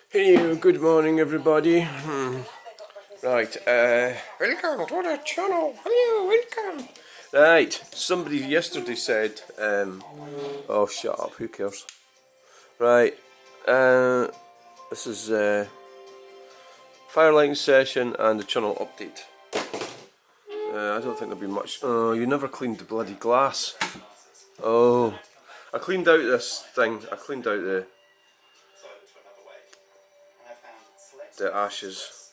Hello, good morning, everybody. Right, welcome to the channel. Hello, welcome. Right, somebody yesterday said, oh, shut up, who cares? Right, this is Firelighting session and the channel update. I don't think there'll be much. Oh, you never cleaned the bloody glass. Oh, I cleaned out this thing. I cleaned out the ashes.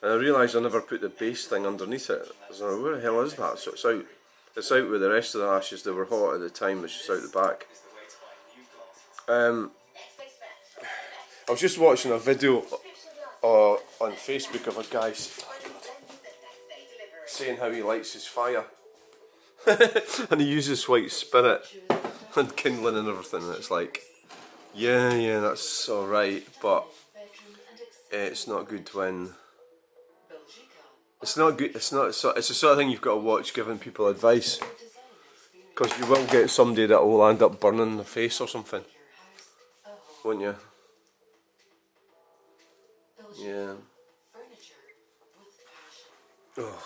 And I realised I never put the base thing underneath it. I was like, where the hell is that? So it's out. It's out with the rest of the ashes. They were hot at the time. It's just out the back. I was just watching a video on Facebook of a guy saying how he lights his fire, and he uses white spirit and kindling and everything. And it's like, yeah, that's all right, but it's not good when. It's not good. It's not. It's the sort of thing you've got to watch giving people advice, because you will get somebody that will end up burning the face or something, won't you? Yeah. Oh.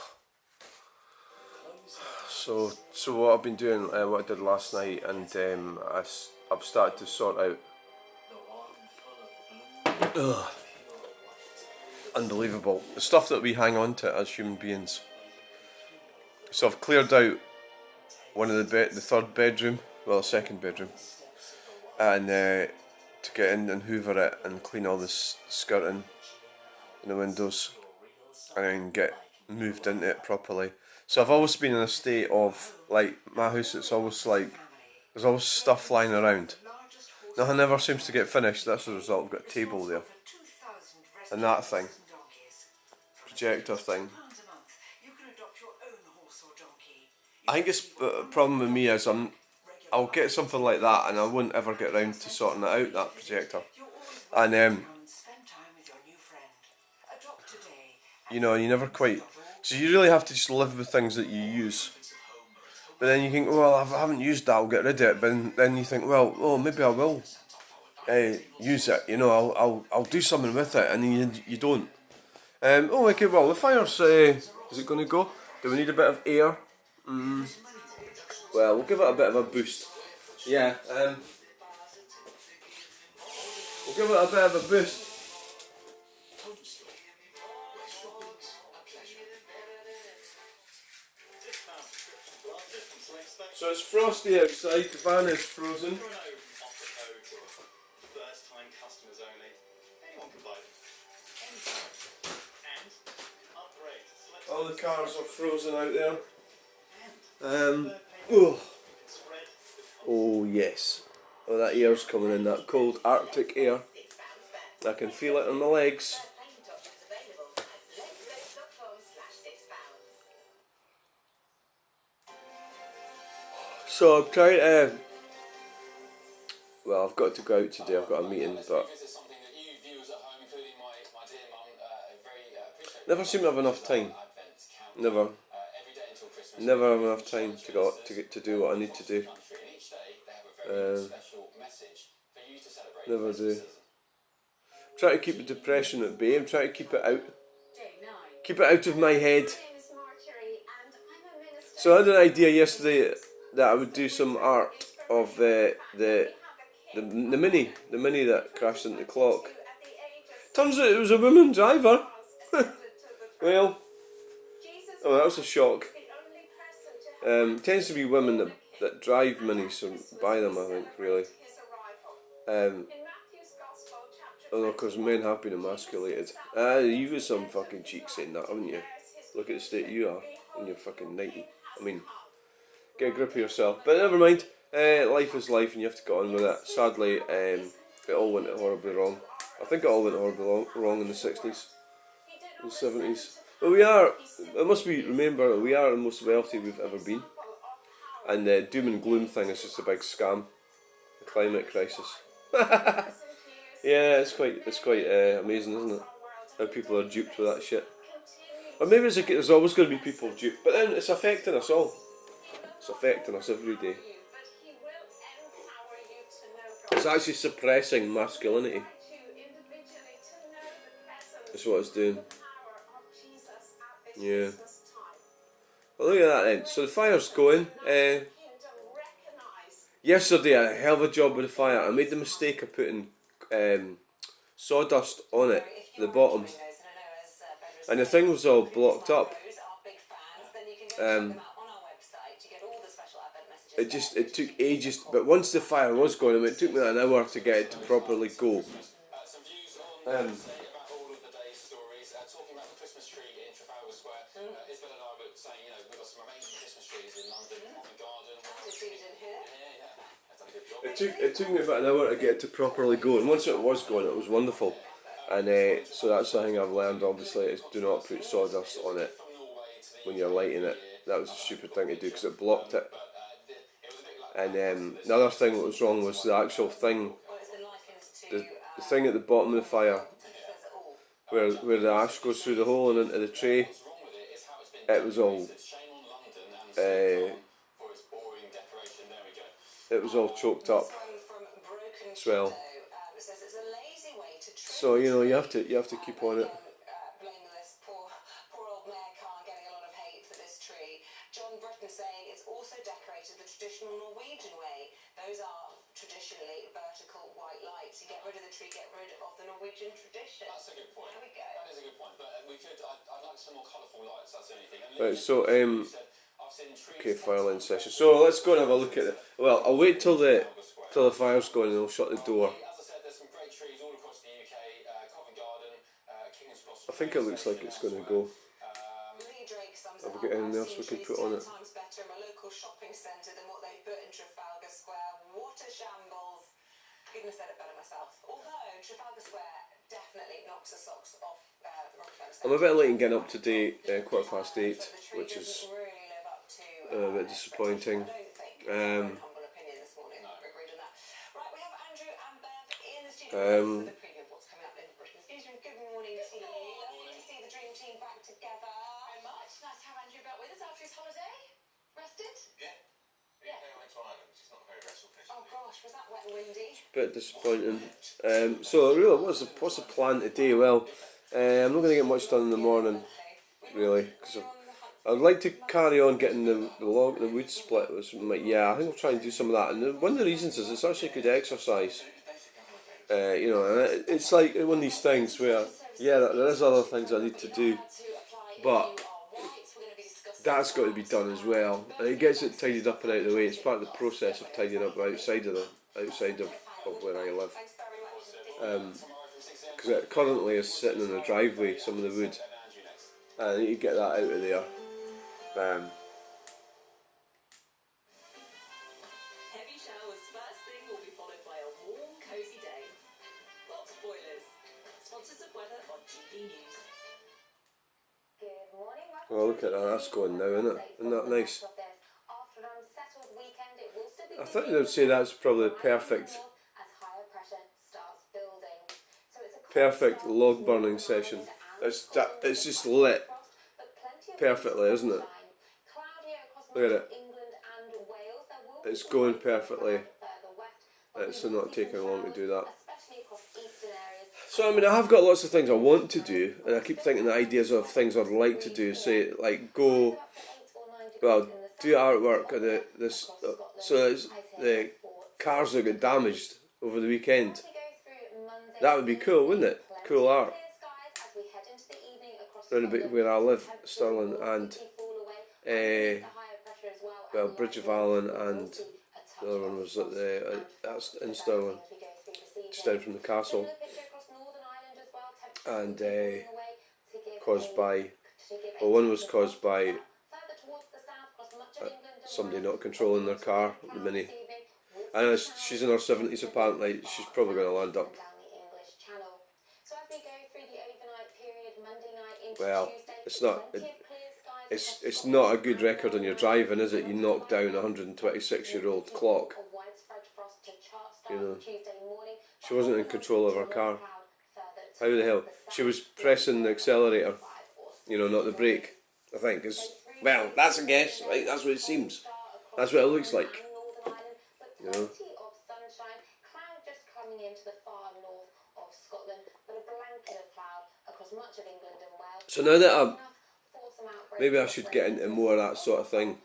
So what I've been doing, what I did last night, and I've started to sort out. Ugh. Unbelievable. The stuff that we hang on to as human beings. So I've cleared out one of the third bedroom, well, the second bedroom, and to get in and hoover it and clean all this skirting in the windows and then get moved into it properly. So I've always been in a state of, like, my house, it's always like there's always stuff lying around. Nothing ever seems to get finished. That's the result. I've got a table there and that thing, projector thing. I think it's the problem with me is I'll get something like that and I won't ever get around to sorting it out, that projector. And you know, you never quite. So you really have to just live with things that you use. But then you think, well, I haven't used that, I'll get rid of it. But then you think, well, oh, maybe I will use it. You know, I'll do something with it, and then you don't. Oh, okay. Well, the fire's is it going to go? Do we need a bit of air? Well, we'll give it a bit of a boost. Yeah. We'll give it a bit of a boost. So it's frosty outside, the van is frozen. All the cars are frozen out there. Oh yes. Oh, that air's coming in, that cold Arctic air. I can feel it on my legs. So I'm trying to. Well, I've got to go out today. I've got a meeting, but never seem to have enough time. Never have enough time to do what I need to do. Never do. I'm trying to keep the depression at bay. I'm trying to keep it out of my head. So I had an idea yesterday that I would do some art of the mini that crashed into the clock. Turns out it was a woman driver. Well, oh, that was a shock. Tends to be women that drive minis or buy them, I think, really. Although, because men have been emasculated. You've got some fucking cheek saying that, haven't you? Look at the state you are when you're fucking 90. I mean, get a grip of yourself. But never mind. Life is life and you have to get on with it. Sadly, it all went horribly wrong. I think it all went horribly wrong in the 60s, the 70s. But we are, it must be, remember that we are the most wealthy we've ever been. And the doom and gloom thing is just a big scam. The climate crisis. Yeah, it's quite amazing, isn't it? How people are duped with that shit. Or maybe there's always going to be people duped, but then it's affecting us all. It's affecting us every day. It's actually suppressing masculinity. That's what it's doing. Yeah. Well, look at that then. So the fire's going. Yesterday I had a hell of a job with the fire. I made the mistake of putting sawdust on it, the bottom, and the thing was all blocked up. It took ages, but once the fire was going, it took me an hour to get it to properly go. It took me about an hour to get it to properly go, and once it was going, it was wonderful. And so that's the thing I've learned. Obviously, is do not put sawdust on it when you're lighting it. That was a stupid thing to do because it blocked it. And the other thing that was wrong was the actual thing, the thing at the bottom of the fire, where the ash goes through the hole and into the tray. It was all choked up as well. So you know you have to keep on it. Saying it's also decorated the traditional Norwegian way. Those are traditionally vertical white lights. You get rid of the tree, get rid of the Norwegian tradition. That's a good point. There we go. That is a good point. But I'd like some more colourful lights. That's the only thing. Right. So okay, fire line session. So let's go and have a look at it. Well, I'll wait till the fire's going and I'll shut the door. As I said, there's some great trees all across the UK. Covent Garden, King's Cross. I think it looks like it's going to go. Have we got anything else we can put on it? Better in my local shopping centre than what they've put in Trafalgar Square. What a shambles. Couldn't have said it better myself. Although Trafalgar Square definitely knocks the socks off I'm a bit late in getting up to date, 8:15, which is a bit disappointing. Good morning to you. Lovely to see the dream team back together. Very much. Nice to have Andrew back with us after his holiday. Rested? Yeah. I went to Ireland, which is not very restful. Oh gosh, was that wet and windy? Bit disappointing. So really, what's the plan today? Well, I'm not going to get much done in the morning, really, because I'd like to carry on getting the wood split. I think I'll try and do some of that. And one of the reasons is it's actually good exercise. You know, and it's like one of these things where, there is other things I need to do, but that's got to be done as well, and it gets it tidied up and out of the way. It's part of the process of tidying up outside of where I live, because it currently is sitting in the driveway, some of the wood, and I need to get that out of there. Heavy showers first thing will be followed by a warm, cosy day. Lots of boilers. Sponsors of weather on GB News. Good morning. Well, look at that. That's going now, isn't it? Isn't that nice? I think they would say that's probably the perfect log burning session. It's just lit perfectly, isn't it? Look at it. It's going perfectly. It's not taking long to do that. So I mean, I have got lots of things I want to do, and I keep thinking the ideas of things I'd like to do. Say like do artwork at so the cars that got damaged over the weekend. That would be cool, wouldn't it? Cool art. Around about where I live, Stirling, and Bridge of Allen, and the other one was that's in Stirling, just down from the castle, and one was caused by somebody not controlling their car, the Mini. And she's in her 70s apparently. She's probably going to land up. Well, it's not a good record on your driving, is it? You knock down a 126-year-old clock. You know, she wasn't in control of her car. How the hell? She was pressing the accelerator, you know, not the brake. I think well, that's a guess, right? That's what it seems. That's what it looks like. You know. much of England and Wales. So now that maybe I should get into more of that sort of thing,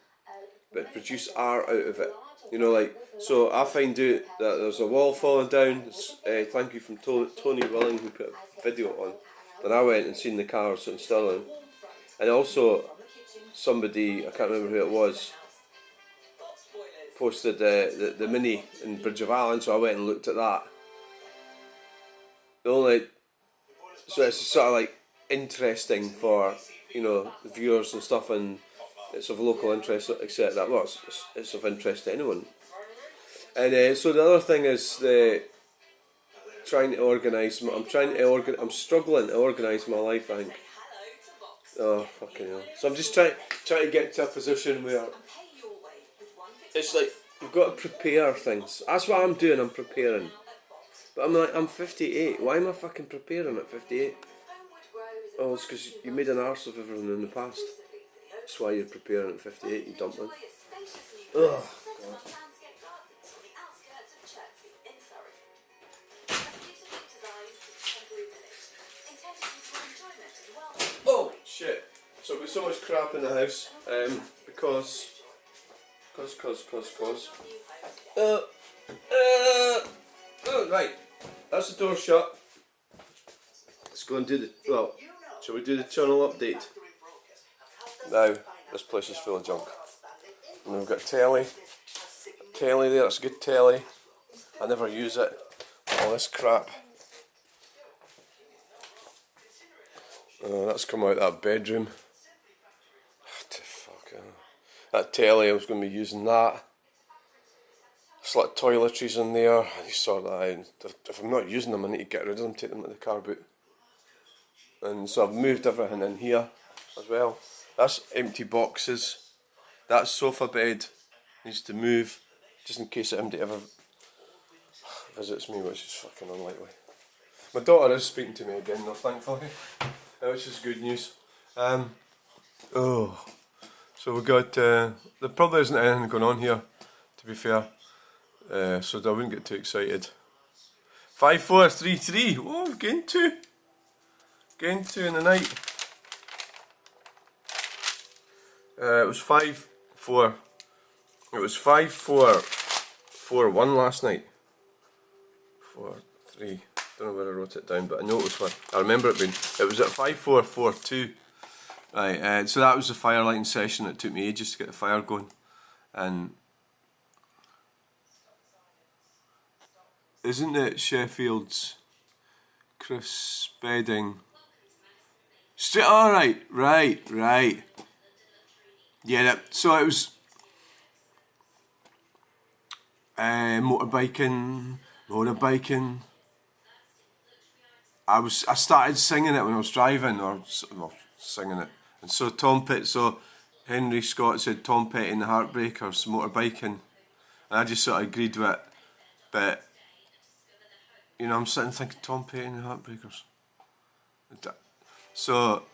but produce art out of it. You know, like, so I find out that there's a wall falling down. Thank you from Tony Willing who put a video on. Then I went and seen the cars in Stirling. And also, somebody, I can't remember who it was, posted the Mini in Bridge of Allen, so I went and looked at that. So it's sort of like interesting for, you know, the viewers and stuff, and it's of local interest, etc. Well, it's of interest to anyone. And so the other thing is trying to organise. I'm struggling to organise my life, I think. Oh fucking hell! So I'm just trying to get to a position where it's like you've got to prepare things. That's what I'm doing. I'm preparing. But I'm 58. Why am I fucking preparing at 58? Oh, it's because you made an arse of everything in the past. That's why you're preparing at 58, you dumpling. Ugh. Oh shit! So we've got so much crap in the house because. Oh, right. That's the door shut. Let's go and do shall we do the channel update? Now, this place is full of junk. And we've got telly there, it's a good telly. I never use it. All this crap. That's come out that bedroom. What the fuck? That telly, I was going to be using that. There's a lot of toiletries in there. I need to sort that out. If I'm not using them, I need to get rid of them, take them to the car boot. And so I've moved everything in here as well. That's empty boxes. That sofa bed needs to move, just in case anybody ever visits me, which is fucking unlikely. My daughter is speaking to me again though, thankfully, which is good news. So we got, there probably isn't anything going on here, to be fair, so I wouldn't get too excited. 5, 4, 3, 3, oh, getting two in the night. It was 5, 4, it was 5, 4, 4, 1 last night. 4, 3, don't know where I wrote it down, but I know it was 1. I remember it being, it was at 5, 4, 4, 2. Right, so that was the fire lighting session. It took me ages to get the fire going. And isn't it Sheffield's Chris Spedding? Alright, right. Yeah, so it was motorbiking. I started singing it when I was driving, or singing it. And so Henry Scott said Tom Petty and the Heartbreakers, motorbike, and I just sort of agreed with it. But, you know, I'm sitting thinking Tom Petty and the Heartbreakers. So,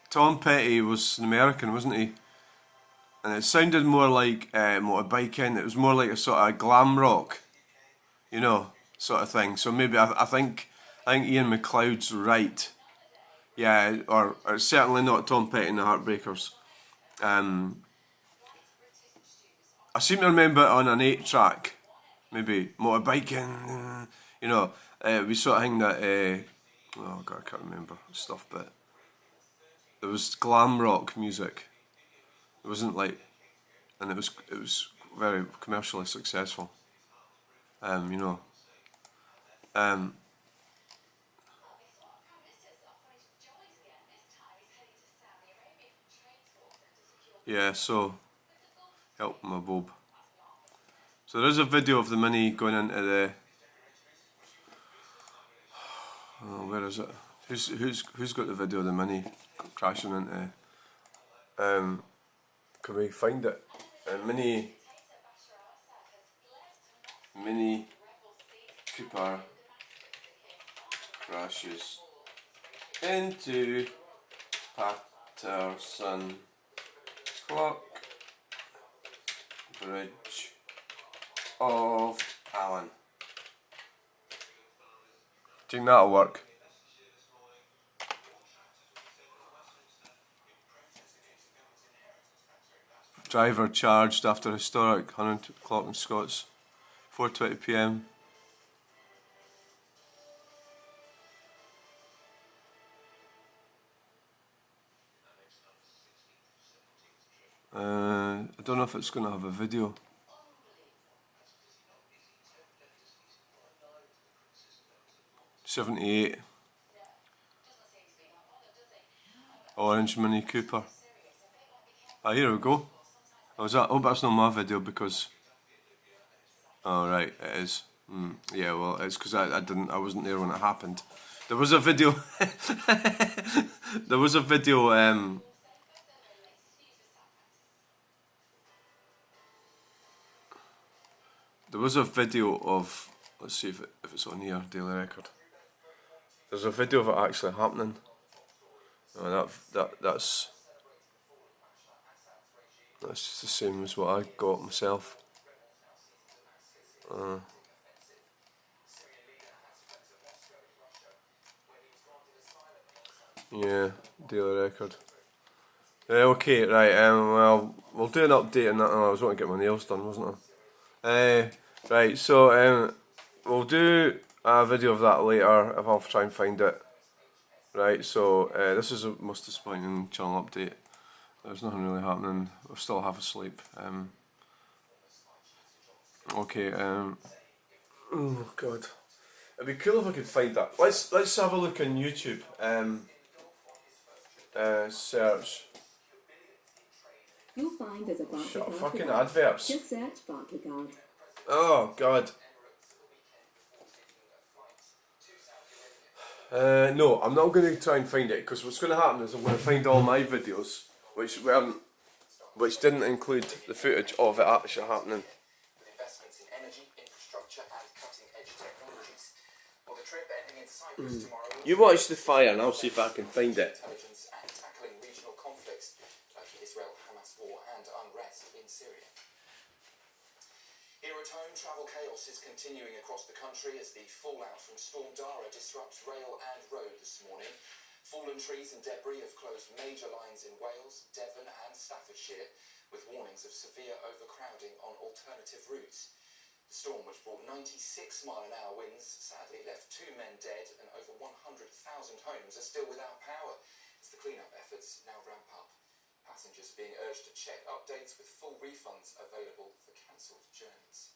Tom Petty was an American, wasn't he? And it sounded more like motorbiking. It was more like a sort of glam rock, you know, sort of thing. So maybe I think Ian McLeod's right. Yeah, or certainly not Tom Petty and the Heartbreakers. I seem to remember it on an 8-track, maybe motorbiking. You know, we sort of thing that. Oh God, I can't remember stuff, but there was glam rock music. It wasn't like, and it was very commercially successful. You know. Yeah, so help my Bob. So there's a video of the Mini going into the. Oh, where is it? Who's got the video of the Mini crashing into? Can we find it? Mini Cooper crashes into Patterson Clock Bridge of Allen. Do you think that'll work? Driver charged after historic 100 clock in Scots. 4:20 p.m. I don't know if it's going to have a video. '78. Orange Mini Cooper. Ah, here we go. Oh, is that? Oh, but that's not my video because. Oh right, it is. Yeah, well, it's because I wasn't there when it happened. There was a video. There was a video. There was a video of. Let's see if it's on here. Daily Record. There's a video of it actually happening. Oh, that's just the same as what I got myself. Yeah, Daily Record. Okay, right. Well, we'll do an update on that. Oh, I was wanting to get my nails done, wasn't I? Right. So we'll do a video of that later if I'll try and find it. Right. So this is a most disappointing channel update. There's nothing really happening. We're still half asleep. Okay. Oh God. It'd be cool if I could find that. Let's have a look on YouTube. Search. You'll find there's a Barclaycard. Shut up, fucking adverts. Just search Barclaycard. Oh God. No, I'm not going to try and find it because what's going to happen is I'm going to find all my videos which didn't include the footage of it actually happening. Investments in energy, infrastructure and cutting-edge technologies. Well, the trip ending in Cyprus tomorrow. You watch the fire and I'll see if I can find it. Intelligence and tackling regional conflicts like the Israel-Hamas war and unrest in Syria. Here at home, travel chaos is continuing across the country as the fallout from Storm Dara disrupts rail and road this morning. Fallen trees and debris have closed major lines in Wales, Devon and Staffordshire, with warnings of severe overcrowding on alternative routes. The storm, which brought 96-mile-an-hour winds, sadly left 2 men dead and over 100,000 homes are still without power as the clean-up efforts now ramp up. Passengers are being urged to check updates with full refunds available for cancelled journeys.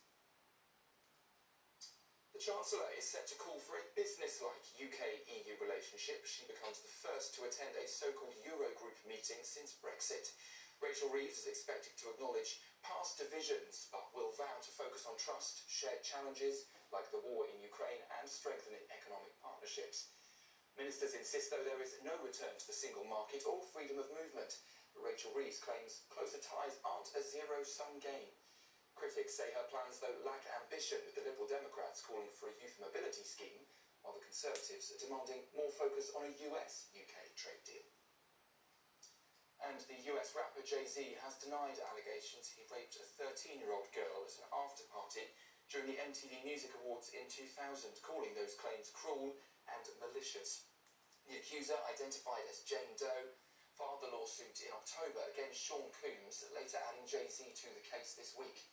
The Chancellor is set to call for a business-like UK-EU relationship. She becomes the first to attend a so-called Eurogroup meeting since Brexit. Rachel Reeves is expected to acknowledge past divisions, but will vow to focus on trust, shared challenges like the war in Ukraine and strengthening economic partnerships. Ministers insist, though, there is no return to the single market or freedom of movement. Rachel Reeves claims closer ties aren't a zero-sum game. Critics say her plans, though, lack ambition, with the Liberal Democrats calling for a youth mobility scheme, while the Conservatives are demanding more focus on a US-UK trade deal. And the US rapper Jay-Z has denied allegations he raped a 13-year-old girl at an after-party during the MTV Music Awards in 2000, calling those claims cruel and malicious. The accuser, identified as Jane Doe, filed the lawsuit in October against Sean Combs, later adding Jay-Z to the case this week.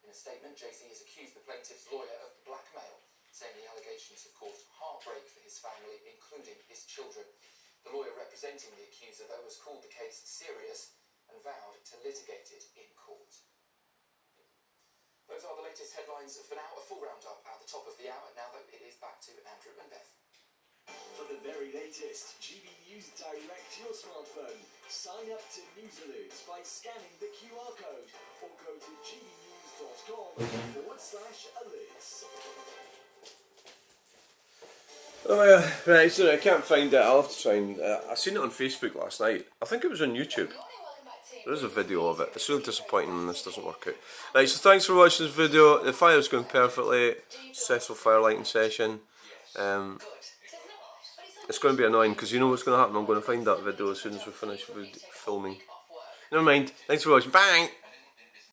In a statement, Jay-Z has accused the plaintiff's lawyer of blackmail, saying the allegations have caused heartbreak for his family, including his children. The lawyer representing the accuser, though, has called the case serious and vowed to litigate it in court. Those are the latest headlines for now. A full roundup at the top of the hour. Now, though, it is back to Andrew and Beth. For the very latest GB News direct to your smartphone, sign up to News Alerts by scanning the QR code or go to gbnews.com/alerts. Oh yeah, right, sorry, I can't find it. I'll have to try and... I seen it on Facebook last night. I think it was on YouTube. There is a video of it. It's really disappointing when this doesn't work out. Right, so thanks for watching this video. The fire's going perfectly. Successful fire lighting session. It's going to be annoying because you know what's going to happen. I'm going to find that video as soon as we finish filming. Never mind. Thanks for watching. Bye!